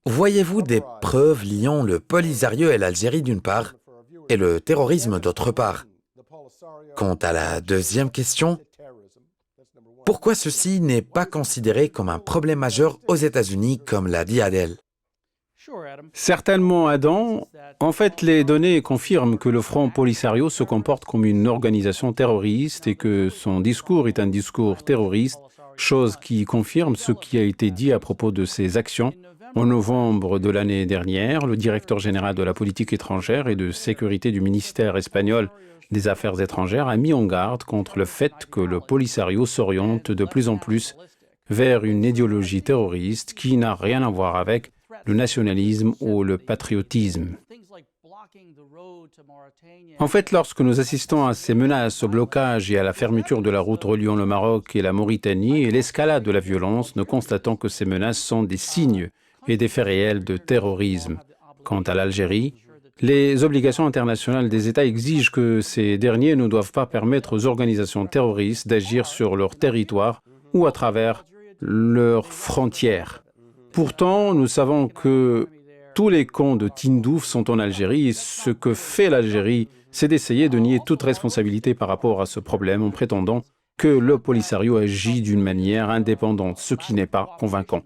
Voyez-vous des preuves liant le Polisario et l'Algérie d'une part et le terrorisme d'autre part? Quant à la deuxième question, pourquoi ceci n'est pas considéré comme un problème majeur aux États-Unis, comme l'a dit Adèle? Certainement, Adam. En fait, les données confirment que le Front Polisario se comporte comme une organisation terroriste et que son discours est un discours terroriste, chose qui confirme ce qui a été dit à propos de ses actions. En novembre de l'année dernière, le directeur général de la politique étrangère et de sécurité du ministère espagnol des Affaires étrangères a mis en garde contre le fait que le Polisario s'oriente de plus en plus vers une idéologie terroriste qui n'a rien à voir avec le nationalisme ou le patriotisme. En fait, lorsque nous assistons à ces menaces au blocage et à la fermeture de la route reliant le Maroc et la Mauritanie et l'escalade de la violence, nous constatons que ces menaces sont des signes et des faits réels de terrorisme. Quant à l'Algérie, les obligations internationales des États exigent que ces derniers ne doivent pas permettre aux organisations terroristes d'agir sur leur territoire ou à travers leurs frontières. Pourtant, nous savons que tous les camps de Tindouf sont en Algérie et ce que fait l'Algérie, c'est d'essayer de nier toute responsabilité par rapport à ce problème en prétendant que le Polisario agit d'une manière indépendante, ce qui n'est pas convaincant.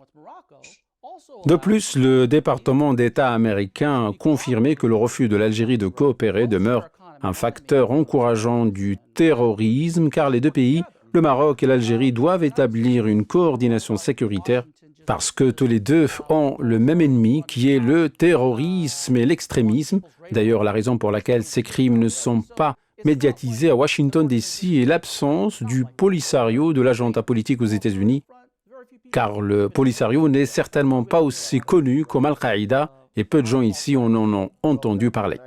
De plus, le département d'État américain a confirmé que le refus de l'Algérie de coopérer demeure un facteur encourageant du terrorisme car les deux pays, le Maroc et l'Algérie, doivent établir une coordination sécuritaire parce que tous les deux ont le même ennemi qui est le terrorisme et l'extrémisme. D'ailleurs, la raison pour laquelle ces crimes ne sont pas médiatisés à Washington DC est l'absence du Polisario, de l'agenda politique aux États-Unis, car le Polisario n'est certainement pas aussi connu comme Al-Qaïda et peu de gens ici en ont entendu parler.